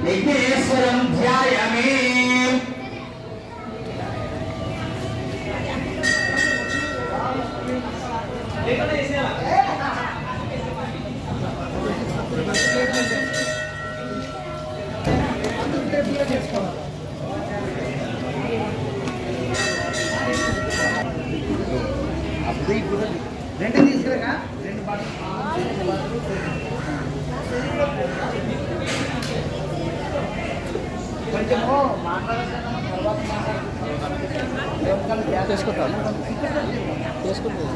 విఘ్నేశ్వరం ధ్యాయామి. రెండు తీసుకురా రెండు కొంచెము చేసుకుంటాను చేసుకుంటాను.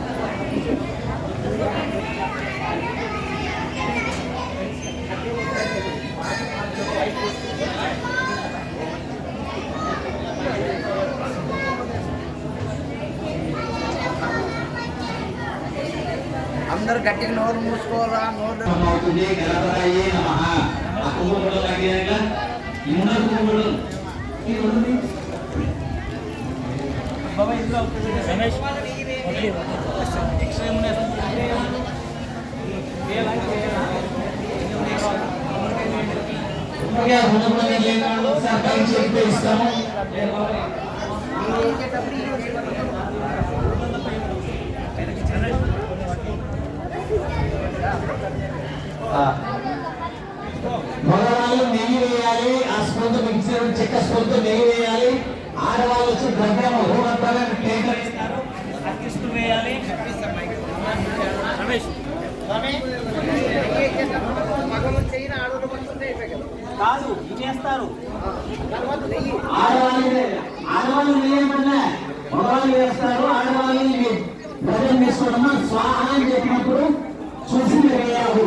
అందరు గట్టిగా నోరు మూసుకోవాలా. నోరు అవుతుంది. గణపతయే నమః. ఆ కుంకుమలు లాగాక ఈ మూడు కుంకుమలు ఈ రెండు బాబా ఇంట్లో రమేష్ ఎక్స్ట్రా ఏమున్నాయి ఇంకా హోమం లేనాడు సర్కారు చెక్ ఇస్తాము. మగవాళ్ళు నెయ్యి వేయాలి. ఆ స్పూన్తో మిక్సర్ చెక్క స్పూన్తో నెయ్యి వేయాలి. ఆడవాళ్ళు వచ్చి ద్రవ్యం హోమంతాగా టేకర్ ఇస్తారు. అక్కిస్తూ వేయాలి. రమేష్ కాదు ఇచ్చేస్తారు. ఆడవాళ్ళు వేయమన్నా మగవాళ్ళు వేస్తారు. ఆడవాళ్ళు ద్రవ్యం వేసుకోవడమా స్వాహ అని చెప్పినప్పుడు చూసి వేయాలి.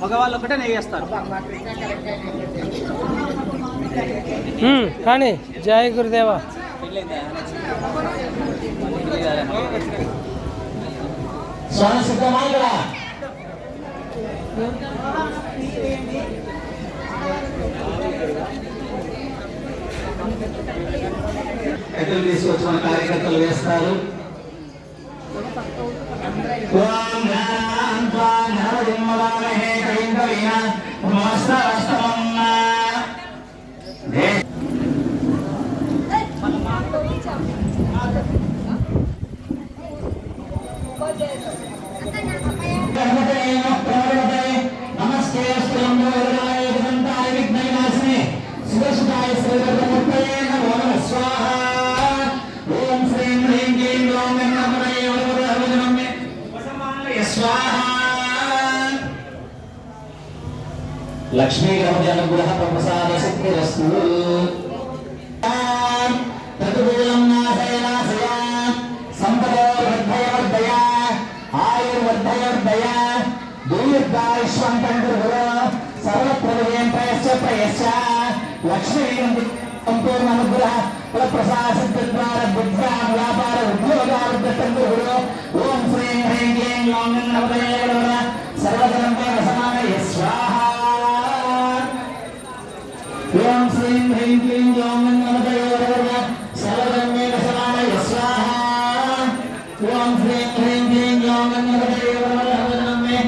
మగవాళ్ళు ఒకటే నెయ్యేస్తారు. కానీ జయ గురుదేవా. స్వామి సిద్ధమా ఇక్కడ ఎదురు తీసుకొచ్చి మన కార్యకర్తలు వేస్తారు. నమస్తే స్వాహ. ఓం శ్రీం హ్రీం క్లీం ఓం స్వాహ. లక్ష్మీ గ్రహ ప్రసాద సిద్ధిరస్తు. ప్రతికూలం నాశయ నాశయ సంపదో వర్ధయ వర్ధయ ఆయుర్వర్ధయ వర్ధయ దీర్ఘాయుష్మంతం గురు సర్వప్రదయం ప్రయశ్చ ప్రయశ్చ. లక్ష్మీ సంపూర్ణ అనుగ్రహ ప్రసాద సిద్ధిద్వార బుద్ధ్యా వ్యాపార ఉద్యోగాలు గురు. ఓం శ్రీం హ్రీం క్లీం ఓం సర్వజనం సమానయ స్వాహ. ఓం శ్రీం హ్రీం క్లీం ఓం సర్వజన్మే సమానయ స్వాహ. ఓం శ్రీం హ్రీం క్లీం ఓం సర్వజన్మే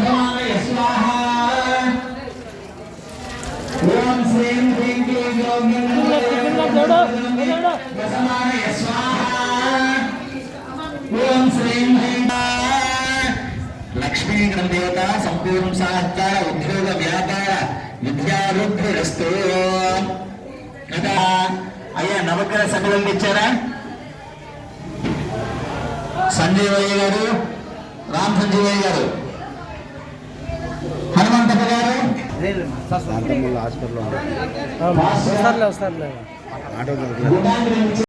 సమానయ స్వాహ. ఓం శ్రీం హ్రీం క్లీం ఓం సమానయ స్వాహ. ఓం శ్రీం హ్రీం. లక్ష్మీ గణదేవత సంపూర్ణ సహకార ఉద్యోగ వ్యాపార విద్యావృద్ధిరస్తు. కదా అయ్యా నవగ్రహ సభలను ఇచ్చారా? సంజీవయ్య గారు, రామ్ సంజీవయ్య గారు, హనుమంతప్ప గారు హాస్పిటల్లో